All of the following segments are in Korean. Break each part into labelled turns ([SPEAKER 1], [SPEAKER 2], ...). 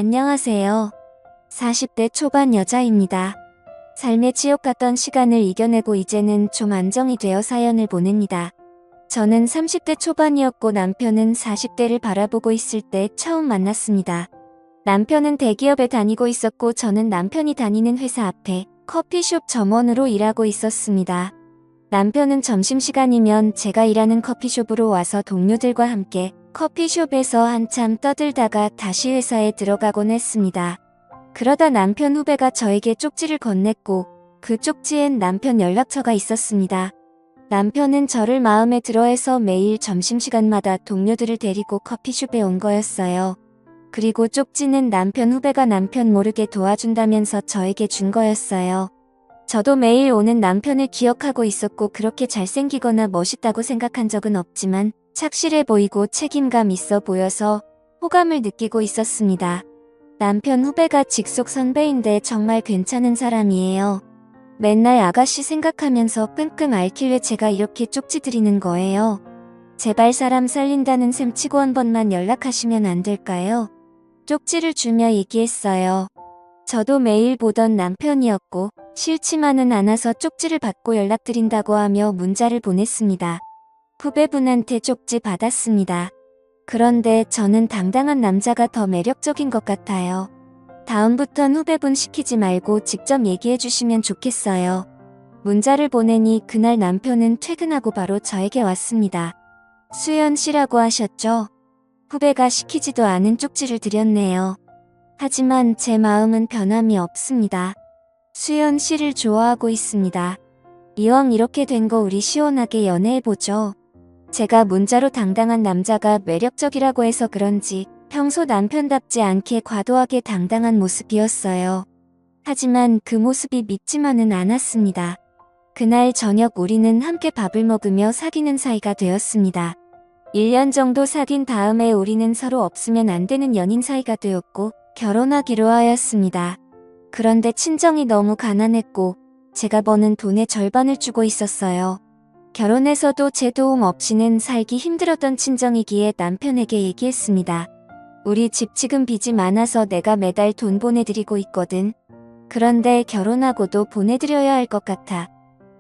[SPEAKER 1] 안녕하세요. 40대 초반 여자입니다. 삶의 지옥 같던 시간을 이겨내고 이제는 좀 안정이 되어 사연을 보냅니다. 저는 30대 초반이었고 남편은 40대를 바라보고 있을 때 처음 만났습니다. 남편은 대기업에 다니고 있었고 저는 남편이 다니는 회사 앞에 커피숍 점원으로 일하고 있었습니다. 남편은 점심시간이면 제가 일하는 커피숍으로 와서 동료들과 함께 커피숍에서 한참 떠들다가 다시 회사에 들어가곤 했습니다. 그러다 남편 후배가 저에게 쪽지를 건넸고 그 쪽지엔 남편 연락처가 있었습니다. 남편은 저를 마음에 들어해서 매일 점심시간마다 동료들을 데리고 커피숍에 온 거였어요. 그리고 쪽지는 남편 후배가 남편 모르게 도와준다면서 저에게 준 거였어요. 저도 매일 오는 남편을 기억하고 있었고 그렇게 잘생기거나 멋있다고 생각한 적은 없지만 착실해 보이고 책임감 있어 보여서 호감을 느끼고 있었습니다. 남편 후배가 직속 선배인데 정말 괜찮은 사람이에요. 맨날 아가씨 생각하면서 끙끙 앓길래 제가 이렇게 쪽지 드리는 거예요. 제발 사람 살린다는 셈 치고 한 번만 연락하시면 안 될까요? 쪽지를 주며 얘기했어요. 저도 매일 보던 남편이었고 싫지만은 않아서 쪽지를 받고 연락드린다고 하며 문자를 보냈습니다. 후배분한테 쪽지 받았습니다. 그런데 저는 당당한 남자가 더 매력적인 것 같아요. 다음부턴 후배분 시키지 말고 직접 얘기해 주시면 좋겠어요. 문자를 보내니 그날 남편은 퇴근하고 바로 저에게 왔습니다. 수연 씨라고 하셨죠? 후배가 시키지도 않은 쪽지를 드렸네요. 하지만 제 마음은 변함이 없습니다. 수연 씨를 좋아하고 있습니다. 이왕 이렇게 된 거 우리 시원하게 연애해보죠. 제가 문자로 당당한 남자가 매력적이라고 해서 그런지 평소 남편답지 않게 과도하게 당당한 모습이었어요. 하지만 그 모습이 믿지만은 않았습니다. 그날 저녁 우리는 함께 밥을 먹으며 사귀는 사이가 되었습니다. 1년 정도 사귄 다음에 우리는 서로 없으면 안 되는 연인 사이가 되었고 결혼하기로 하였습니다. 그런데 친정이 너무 가난했고 제가 버는 돈의 절반을 주고 있었어요. 결혼해서도 제 도움 없이는 살기 힘들었던 친정이기에 남편에게 얘기했습니다. 우리 집 지금 빚이 많아서 내가 매달 돈 보내드리고 있거든. 그런데 결혼하고도 보내드려야 할 것 같아.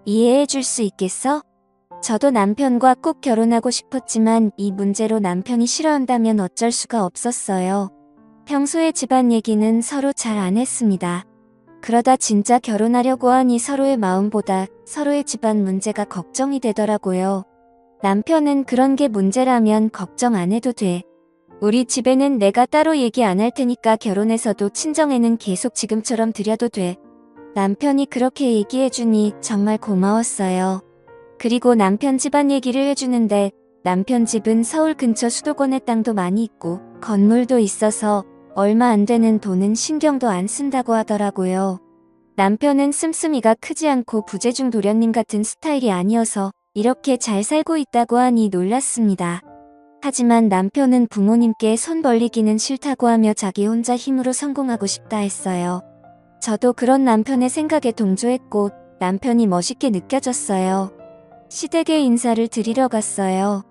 [SPEAKER 1] 이해해 줄 수 있겠어? 저도 남편과 꼭 결혼하고 싶었지만 이 문제로 남편이 싫어한다면 어쩔 수가 없었어요. 평소에 집안 얘기는 서로 잘 안 했습니다. 그러다 진짜 결혼하려고 하니 서로의 마음보다 서로의 집안 문제가 걱정이 되더라고요. 남편은 그런 게 문제라면 걱정 안 해도 돼. 우리 집에는 내가 따로 얘기 안 할 테니까 결혼해서도 친정에는 계속 지금처럼 드려도 돼. 남편이 그렇게 얘기해주니 정말 고마웠어요. 그리고 남편 집안 얘기를 해주는데 남편 집은 서울 근처 수도권에 땅도 많이 있고 건물도 있어서 얼마 안 되는 돈은 신경도 안 쓴다고 하더라고요. 남편은 씀씀이가 크지 않고 부재중 도련님 같은 스타일이 아니어서 이렇게 잘 살고 있다고 하니 놀랐습니다. 하지만 남편은 부모님께 손 벌리기는 싫다고 하며 자기 혼자 힘으로 성공하고 싶다 했어요. 저도 그런 남편의 생각에 동조했고 남편이 멋있게 느껴졌어요. 시댁에 인사를 드리러 갔어요.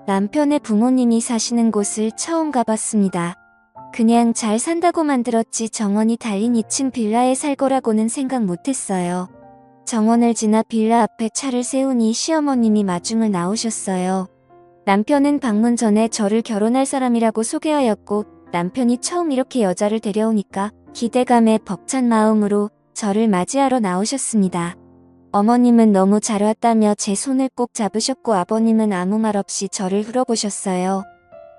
[SPEAKER 1] 남편의 부모님이 사시는 곳을 처음 가봤습니다. 그냥 잘 산다고만 들었지 정원이 달린 2층 빌라에 살 거라고는 생각 못했어요. 정원을 지나 빌라 앞에 차를 세우니 시어머님이 마중을 나오셨어요. 남편은 방문 전에 저를 결혼할 사람이라고 소개하였고 남편이 처음 이렇게 여자를 데려오니까 기대감에 벅찬 마음으로 저를 맞이하러 나오셨습니다. 어머님은 너무 잘 왔다며 제 손을 꼭 잡으셨고 아버님은 아무 말 없이 저를 흘러보셨어요.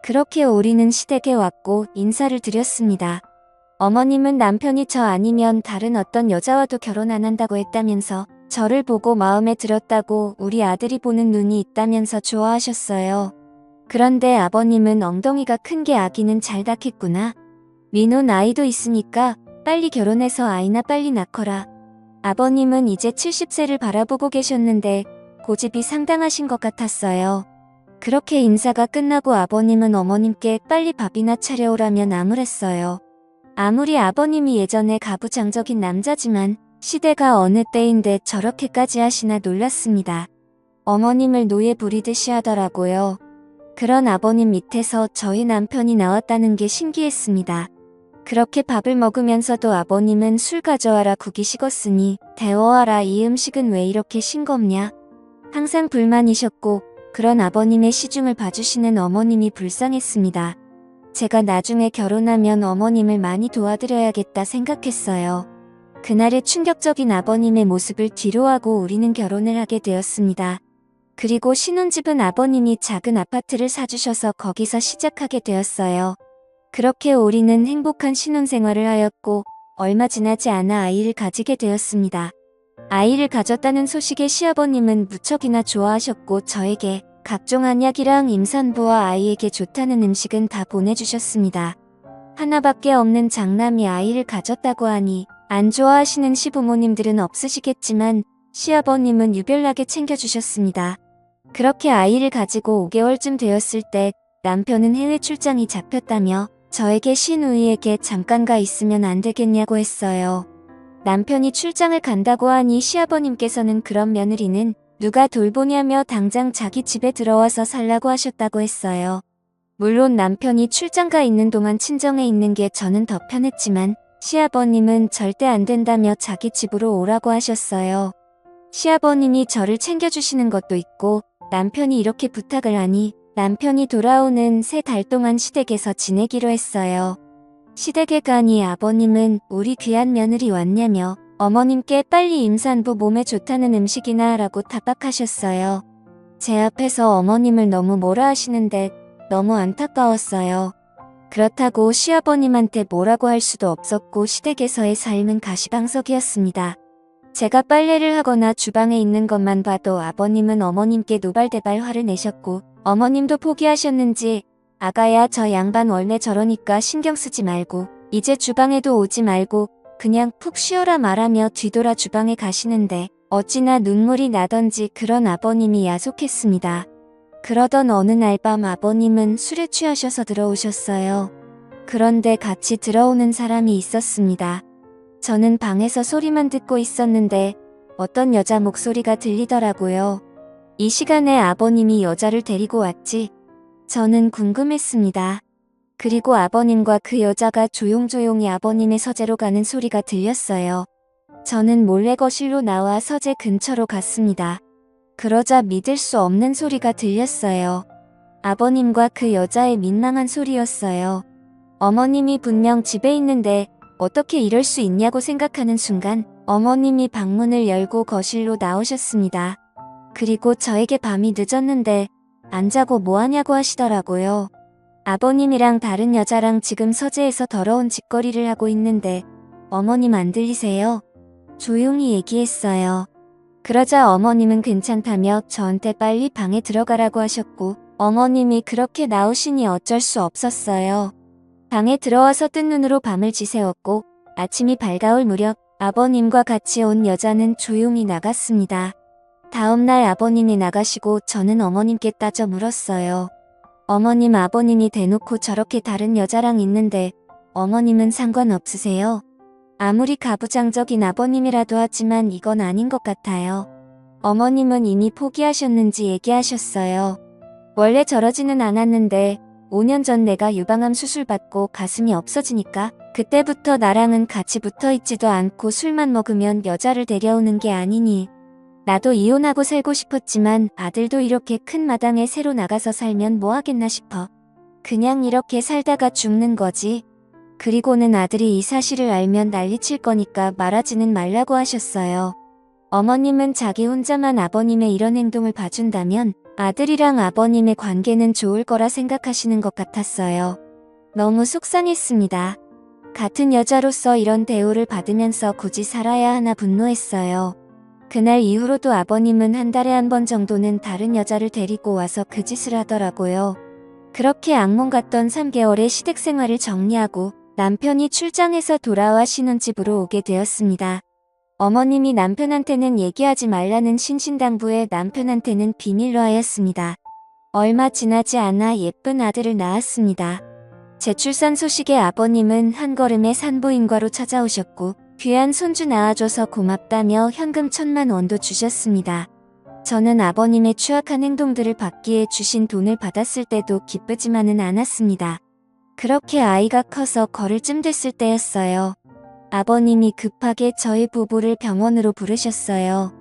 [SPEAKER 1] 그렇게 우리는 시댁에 왔고 인사를 드렸습니다. 어머님은 남편이 저 아니면 다른 어떤 여자와도 결혼 안 한다고 했다면서 저를 보고 마음에 들었다고 우리 아들이 보는 눈이 있다면서 좋아하셨어요. 그런데 아버님은 엉덩이가 큰 게 아기는 잘 낳겠구나. 민호 나이도 있으니까 빨리 결혼해서 아이나 빨리 낳거라. 아버님은 이제 70세를 바라보고 계셨는데 고집이 상당하신 것 같았어요. 그렇게 인사가 끝나고 아버님은 어머님께 빨리 밥이나 차려오라며 나무랬어요. 아무리 아버님이 예전에 가부장적인 남자지만 시대가 어느 때인데 저렇게까지 하시나 놀랐습니다. 어머님을 노예 부리듯이 하더라고요. 그런 아버님 밑에서 저희 남편이 나왔다는 게 신기했습니다. 그렇게 밥을 먹으면서도 아버님은 술 가져와라 국이 식었으니 데워와라 이 음식은 왜 이렇게 싱겁냐. 항상 불만이셨고 그런 아버님의 시중을 봐주시는 어머님이 불쌍했습니다. 제가 나중에 결혼하면 어머님을 많이 도와드려야겠다 생각했어요. 그날의 충격적인 아버님의 모습을 뒤로하고 우리는 결혼을 하게 되었습니다. 그리고 신혼집은 아버님이 작은 아파트를 사주셔서 거기서 시작하게 되었어요. 그렇게 우리는 행복한 신혼생활을 하였고 얼마 지나지 않아 아이를 가지게 되었습니다. 아이를 가졌다는 소식에 시아버님은 무척이나 좋아하셨고 저에게 각종 한약이랑 임산부와 아이에게 좋다는 음식은 다 보내주셨습니다. 하나밖에 없는 장남이 아이를 가졌다고 하니 안 좋아하시는 시부모님들은 없으시겠지만 시아버님은 유별나게 챙겨주셨습니다. 그렇게 아이를 가지고 5개월쯤 되었을 때 남편은 해외 출장이 잡혔다며 저에게 시누이에게 잠깐 가 있으면 안 되겠냐고 했어요. 남편이 출장을 간다고 하니 시아버님께서는 그런 며느리는 누가 돌보냐며 당장 자기 집에 들어와서 살라고 하셨다고 했어요. 물론 남편이 출장 가 있는 동안 친정에 있는 게 저는 더 편했지만 시아버님은 절대 안 된다며 자기 집으로 오라고 하셨어요. 시아버님이 저를 챙겨주시는 것도 있고 남편이 이렇게 부탁을 하니 남편이 돌아오는 3달 동안 시댁에서 지내기로 했어요. 시댁에 가니 아버님은 우리 귀한 며느리 왔냐며 어머님께 빨리 임산부 몸에 좋다는 음식이나 라고 타박하셨어요. 제 앞에서 어머님을 너무 뭐라 하시는데 너무 안타까웠어요. 그렇다고 시아버님한테 뭐라고 할 수도 없었고 시댁에서의 삶은 가시방석이었습니다. 제가 빨래를 하거나 주방에 있는 것만 봐도 아버님은 어머님께 노발대발 화를 내셨고 어머님도 포기하셨는지 아가야 저 양반 원래 저러니까 신경 쓰지 말고 이제 주방에도 오지 말고 그냥 푹 쉬어라 말하며 뒤돌아 주방에 가시는데 어찌나 눈물이 나던지 그런 아버님이 야속했습니다. 그러던 어느 날 밤 아버님은 술에 취하셔서 들어오셨어요. 그런데 같이 들어오는 사람이 있었습니다. 저는 방에서 소리만 듣고 있었는데 어떤 여자 목소리가 들리더라고요. 이 시간에 아버님이 여자를 데리고 왔지? 저는 궁금했습니다. 그리고 아버님과 그 여자가 조용조용히 아버님의 서재로 가는 소리가 들렸어요. 저는 몰래 거실로 나와 서재 근처로 갔습니다. 그러자 믿을 수 없는 소리가 들렸어요. 아버님과 그 여자의 민망한 소리였어요. 어머님이 분명 집에 있는데 어떻게 이럴 수 있냐고 생각하는 순간 어머님이 방문을 열고 거실로 나오셨습니다. 그리고 저에게 밤이 늦었는데 안 자고 뭐하냐고 하시더라고요. 아버님이랑 다른 여자랑 지금 서재에서 더러운 짓거리를 하고 있는데 어머님 안 들리세요? 조용히 얘기했어요. 그러자 어머님은 괜찮다며 저한테 빨리 방에 들어가라고 하셨고 어머님이 그렇게 나오시니 어쩔 수 없었어요. 방에 들어와서 뜬 눈으로 밤을 지새웠고 아침이 밝아올 무렵 아버님과 같이 온 여자는 조용히 나갔습니다. 다음날 아버님이 나가시고 저는 어머님께 따져 물었어요. 어머님 아버님이 대놓고 저렇게 다른 여자랑 있는데 어머님은 상관없으세요? 아무리 가부장적인 아버님이라도 하지만 이건 아닌 것 같아요. 어머님은 이미 포기하셨는지 얘기하셨어요. 원래 저러지는 않았는데 5년 전 내가 유방암 수술 받고 가슴이 없어지니까 그때부터 나랑은 같이 붙어있지도 않고 술만 먹으면 여자를 데려오는 게 아니니 나도 이혼하고 살고 싶었지만 아들도 이렇게 큰 마당에 새로 나가서 살면 뭐 하겠나 싶어. 그냥 이렇게 살다가 죽는 거지. 그리고는 아들이 이 사실을 알면 난리칠 거니까 말하지는 말라고 하셨어요. 어머님은 자기 혼자만 아버님의 이런 행동을 봐준다면 아들이랑 아버님의 관계는 좋을 거라 생각하시는 것 같았어요. 너무 속상했습니다. 같은 여자로서 이런 대우를 받으면서 굳이 살아야 하나 분노했어요. 그날 이후로도 아버님은 한 달에 한 번 정도는 다른 여자를 데리고 와서 그 짓을 하더라고요. 그렇게 악몽 같던 3개월의 시댁 생활을 정리하고 남편이 출장해서 돌아와 신혼집으로 오게 되었습니다. 어머님이 남편한테는 얘기하지 말라는 신신당부에 남편한테는 비밀로 하였습니다. 얼마 지나지 않아 예쁜 아들을 낳았습니다. 재출산 소식에 아버님은 한 걸음에 산부인과로 찾아오셨고 귀한 손주 낳아줘서 고맙다며 현금 1,000만 원도 주셨습니다. 저는 아버님의 추악한 행동들을 받기에 주신 돈을 받았을 때도 기쁘지만은 않았습니다. 그렇게 아이가 커서 걸을 쯤 됐을 때였어요. 아버님이 급하게 저희 부부를 병원으로 부르셨어요.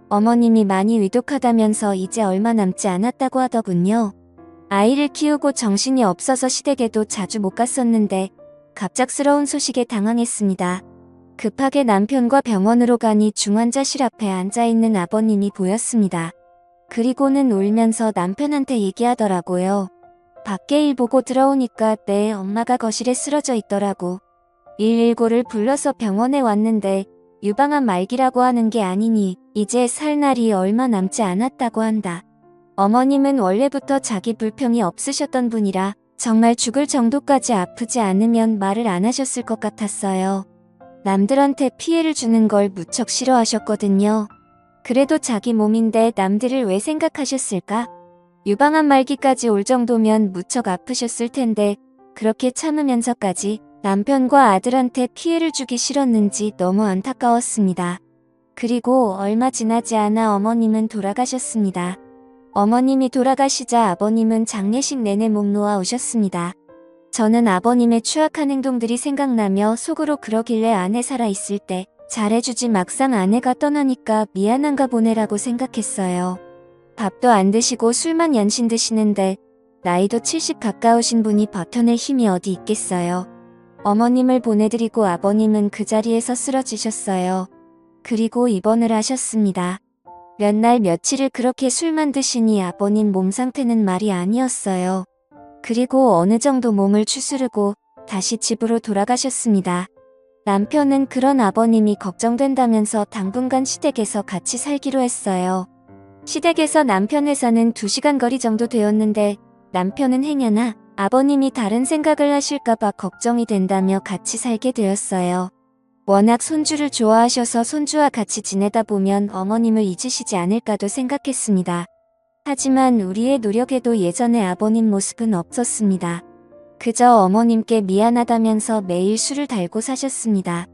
[SPEAKER 1] 어머님이 많이 위독하다면서 이제 얼마 남지 않았다고 하더군요. 아이를 키우고 정신이 없어서 시댁에도 자주 못 갔었는데 갑작스러운 소식에 당황했습니다. 급하게 남편과 병원으로 가니 중환자실 앞에 앉아있는 아버님이 보였습니다. 그리고는 울면서 남편한테 얘기하더라고요. 밖에 일 보고 들어오니까 내 엄마가 거실에 쓰러져 있더라고. 119를 불러서 병원에 왔는데 유방암 말기라고 하는 게 아니니 이제 살 날이 얼마 남지 않았다고 한다. 어머님은 원래부터 자기 불평이 없으셨던 분이라 정말 죽을 정도까지 아프지 않으면 말을 안 하셨을 것 같았어요. 남들한테 피해를 주는 걸 무척 싫어하셨거든요. 그래도 자기 몸인데 남들을 왜 생각하셨을까? 유방암 말기까지 올 정도면 무척 아프셨을 텐데 그렇게 참으면서까지 남편과 아들한테 피해를 주기 싫었는지 너무 안타까웠습니다. 그리고 얼마 지나지 않아 어머님은 돌아가셨습니다. 어머님이 돌아가시자 아버님은 장례식 내내 목 놓아 우셨습니다. 저는 아버님의 추악한 행동들이 생각나며 속으로 그러길래 아내 살아있을 때 잘해주지 막상 아내가 떠나니까 미안한가 보네라고 생각했어요. 밥도 안 드시고 술만 연신 드시는데 나이도 70 가까우신 분이 버텨낼 힘이 어디 있겠어요. 어머님을 보내드리고 아버님은 그 자리에서 쓰러지셨어요. 그리고 입원을 하셨습니다. 몇 날 며칠을 그렇게 술만 드시니 아버님 몸 상태는 말이 아니었어요. 그리고 어느 정도 몸을 추스르고 다시 집으로 돌아가셨습니다. 남편은 그런 아버님이 걱정된다면서 당분간 시댁에서 같이 살기로 했어요. 시댁에서 남편 회사는 2시간 거리 정도 되었는데 남편은 행여나 아버님이 다른 생각을 하실까봐 걱정이 된다며 같이 살게 되었어요. 워낙 손주를 좋아하셔서 손주와 같이 지내다 보면 어머님을 잊으시지 않을까도 생각했습니다. 하지만 우리의 노력에도 예전의 아버님 모습은 없었습니다. 그저 어머님께 미안하다면서 매일 술을 달고 사셨습니다.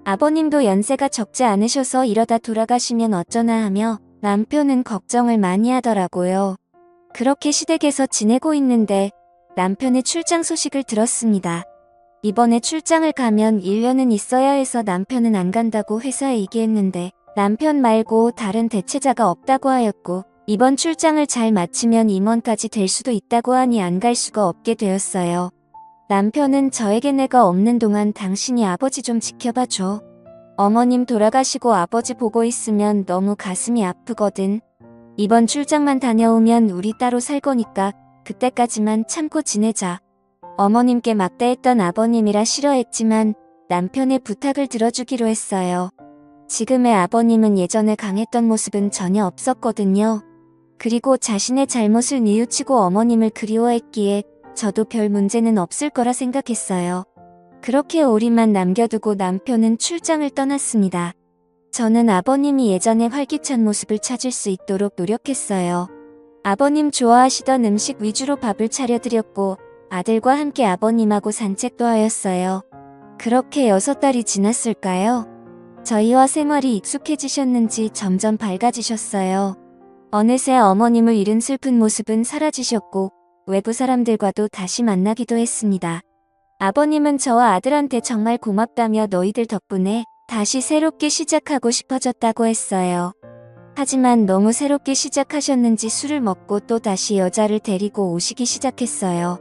[SPEAKER 1] 아버님도 연세가 적지 않으셔서 이러다 돌아가시면 어쩌나 하며 남편은 걱정을 많이 하더라고요. 그렇게 시댁에서 지내고 있는데 남편의 출장 소식을 들었습니다. 이번에 출장을 가면 1년은 있어야 해서 남편은 안 간다고 회사에 얘기했는데 남편 말고 다른 대체자가 없다고 하였고 이번 출장을 잘 마치면 임원까지 될 수도 있다고 하니 안 갈 수가 없게 되었어요. 남편은 저에게 내가 없는 동안 당신이 아버지 좀 지켜봐줘. 어머님 돌아가시고 아버지 보고 있으면 너무 가슴이 아프거든. 이번 출장만 다녀오면 우리 따로 살 거니까 그때까지만 참고 지내자. 어머님께 막대했던 아버님이라 싫어했지만 남편의 부탁을 들어주기로 했어요. 지금의 아버님은 예전에 강했던 모습은 전혀 없었거든요. 그리고 자신의 잘못을 뉘우치고 어머님을 그리워했기에 저도 별 문제는 없을 거라 생각했어요. 그렇게 오리만 남겨두고 남편은 출장을 떠났습니다. 저는 아버님이 예전의 활기찬 모습을 찾을 수 있도록 노력했어요. 아버님 좋아하시던 음식 위주로 밥을 차려드렸고 아들과 함께 아버님하고 산책도 하였어요. 그렇게 6달이 지났을까요? 저희와 생활이 익숙해지셨는지 점점 밝아지셨어요. 어느새 어머님을 잃은 슬픈 모습은 사라지셨고 외부 사람들과도 다시 만나기도 했습니다. 아버님은 저와 아들한테 정말 고맙다며 너희들 덕분에 다시 새롭게 시작하고 싶어졌다고 했어요. 하지만 너무 새롭게 시작하셨는지 술을 먹고 또 다시 여자를 데리고 오시기 시작했어요.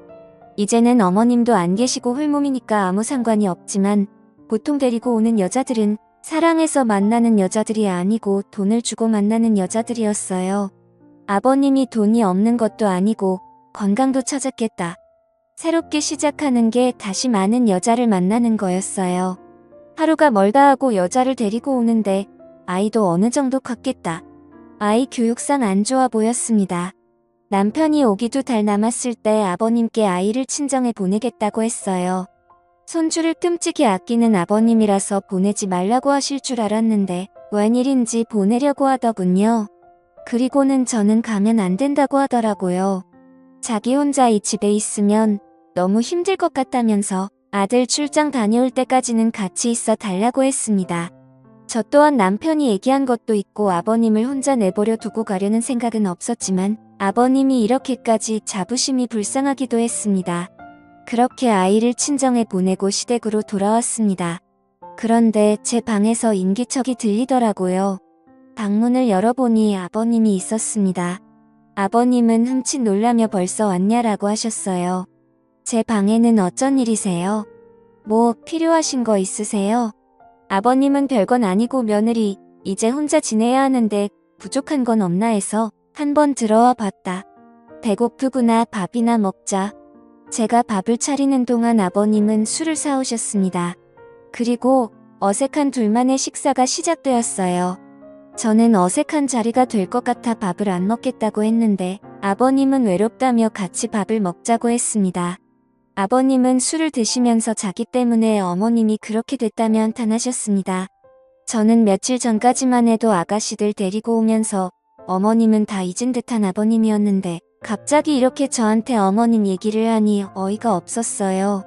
[SPEAKER 1] 이제는 어머님도 안 계시고 홀몸이니까 아무 상관이 없지만 보통 데리고 오는 여자들은 사랑해서 만나는 여자들이 아니고 돈을 주고 만나는 여자들이었어요. 아버님이 돈이 없는 것도 아니고 건강도 처졌겠다. 새롭게 시작하는 게 다시 많은 여자를 만나는 거였어요. 하루가 멀다 하고 여자를 데리고 오는데 아이도 어느 정도 컸겠다. 아이 교육상 안 좋아 보였습니다. 남편이 오기 2달 남았을 때 아버님께 아이를 친정에 보내겠다고 했어요. 손주를 끔찍이 아끼는 아버님이라서 보내지 말라고 하실 줄 알았는데 웬일인지 보내려고 하더군요. 그리고는 저는 가면 안 된다고 하더라고요. 자기 혼자 이 집에 있으면 너무 힘들 것 같다면서 아들 출장 다녀올 때까지는 같이 있어 달라고 했습니다. 저 또한 남편이 얘기한 것도 있고 아버님을 혼자 내버려 두고 가려는 생각은 없었지만 아버님이 이렇게까지 자부심이 불쌍하기도 했습니다. 그렇게 아이를 친정에 보내고 시댁으로 돌아왔습니다. 그런데 제 방에서 인기척이 들리더라고요. 방문을 열어보니 아버님이 있었습니다. 아버님은 흠칫 놀라며 벌써 왔냐라고 하셨어요. 제 방에는 어쩐 일이세요? 뭐 필요하신 거 있으세요? 아버님은 별건 아니고 며느리 이제 혼자 지내야 하는데 부족한 건 없나 해서 한번 들어와 봤다. 배고프구나 밥이나 먹자. 제가 밥을 차리는 동안 아버님은 술을 사오셨습니다. 그리고 어색한 둘만의 식사가 시작되었어요. 저는 어색한 자리가 될 것 같아 밥을 안 먹겠다고 했는데 아버님은 외롭다며 같이 밥을 먹자고 했습니다. 아버님은 술을 드시면서 자기 때문에 어머님이 그렇게 됐다며 한탄하셨습니다. 저는 며칠 전까지만 해도 아가씨들 데리고 오면서 어머님은 다 잊은 듯한 아버님이었는데 갑자기 이렇게 저한테 어머님 얘기를 하니 어이가 없었어요.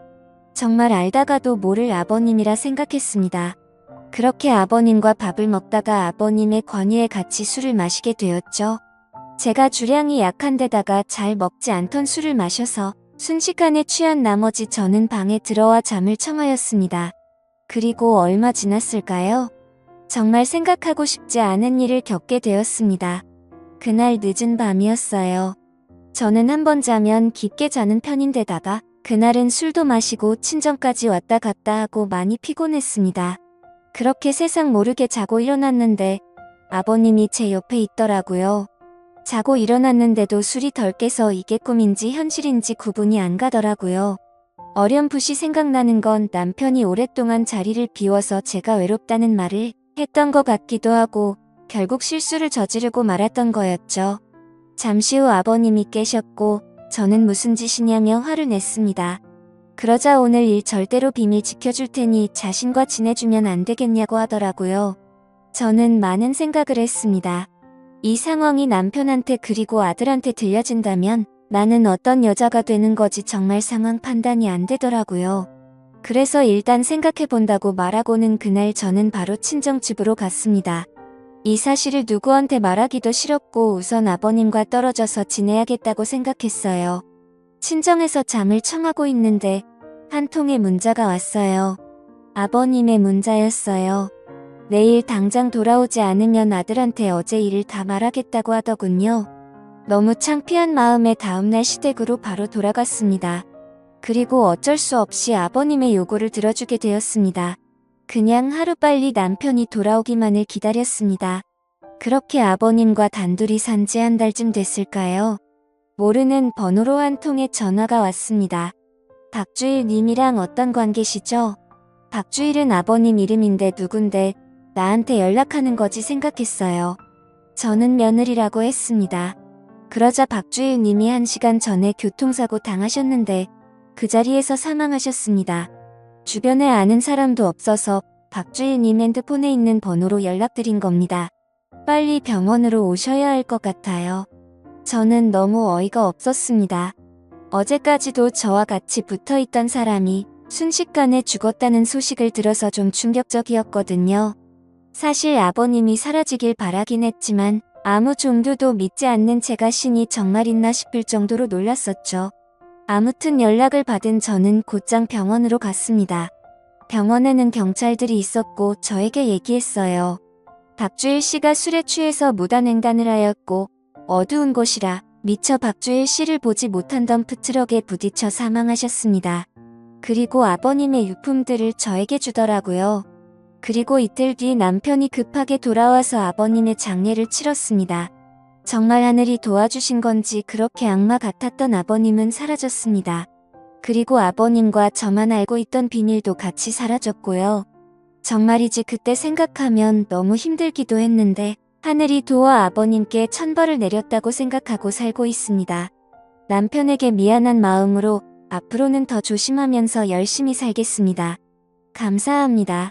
[SPEAKER 1] 정말 알다가도 모를 아버님이라 생각했습니다. 그렇게 아버님과 밥을 먹다가 아버님의 권유에 같이 술을 마시게 되었죠. 제가 주량이 약한 데다가 잘 먹지 않던 술을 마셔서 순식간에 취한 나머지 저는 방에 들어와 잠을 청하였습니다. 그리고 얼마 지났을까요? 정말 생각하고 싶지 않은 일을 겪게 되었습니다. 그날 늦은 밤이었어요. 저는 한번 자면 깊게 자는 편인데다가 그날은 술도 마시고 친정까지 왔다 갔다 하고 많이 피곤했습니다. 그렇게 세상 모르게 자고 일어났는데 아버님이 제 옆에 있더라고요. 자고 일어났는데도 술이 덜 깨서 이게 꿈인지 현실인지 구분이 안 가더라고요. 어렴풋이 생각나는 건 남편이 오랫동안 자리를 비워서 제가 외롭다는 말을 했던 것 같기도 하고 결국 실수를 저지르고 말았던 거였죠. 잠시 후 아버님이 깨셨고 저는 무슨 짓이냐며 화를 냈습니다. 그러자 오늘 일 절대로 비밀 지켜줄 테니 자신과 지내주면 안 되겠냐고 하더라고요. 저는 많은 생각을 했습니다. 이 상황이 남편한테 그리고 아들한테 들려진다면 나는 어떤 여자가 되는 거지 정말 상황 판단이 안 되더라고요. 그래서 일단 생각해본다고 말하고는 그날 저는 바로 친정집으로 갔습니다. 이 사실을 누구한테 말하기도 싫었고 우선 아버님과 떨어져서 지내야겠다고 생각했어요. 친정에서 잠을 청하고 있는데 한 통의 문자가 왔어요. 아버님의 문자였어요. 내일 당장 돌아오지 않으면 아들한테 어제 일을 다 말하겠다고 하더군요. 너무 창피한 마음에 다음날 시댁으로 바로 돌아갔습니다. 그리고 어쩔 수 없이 아버님의 요구를 들어주게 되었습니다. 그냥 하루빨리 남편이 돌아오기만을 기다렸습니다. 그렇게 아버님과 단둘이 산 지 한 달쯤 됐을까요? 모르는 번호로 한 통의 전화가 왔습니다. 박주일 님이랑 어떤 관계시죠? 박주일은 아버님 이름인데 누군데 나한테 연락하는 거지 생각했어요. 저는 며느리라고 했습니다. 그러자 박주일 님이 1시간 전에 교통사고 당하셨는데 그 자리에서 사망하셨습니다. 주변에 아는 사람도 없어서 박주일 님 핸드폰에 있는 번호로 연락드린 겁니다. 빨리 병원으로 오셔야 할 것 같아요. 저는 너무 어이가 없었습니다. 어제까지도 저와 같이 붙어있던 사람이 순식간에 죽었다는 소식을 들어서 좀 충격적이었거든요. 사실 아버님이 사라지길 바라긴 했지만 아무 종교도 믿지 않는 제가 신이 정말 있나 싶을 정도로 놀랐었죠. 아무튼 연락을 받은 저는 곧장 병원으로 갔습니다. 병원에는 경찰들이 있었고 저에게 얘기했어요. 박주일 씨가 술에 취해서 무단횡단을 하였고 어두운 곳이라 미처 박주일 씨를 보지 못한 덤프트럭에 부딪혀 사망하셨습니다. 그리고 아버님의 유품들을 저에게 주더라고요. 그리고 이틀 뒤 남편이 급하게 돌아와서 아버님의 장례를 치렀습니다. 정말 하늘이 도와주신 건지 그렇게 악마 같았던 아버님은 사라졌습니다. 그리고 아버님과 저만 알고 있던 비밀도 같이 사라졌고요. 정말이지 그때 생각하면 너무 힘들기도 했는데 하늘이 도와 아버님께 천벌을 내렸다고 생각하고 살고 있습니다. 남편에게 미안한 마음으로 앞으로는 더 조심하면서 열심히 살겠습니다. 감사합니다.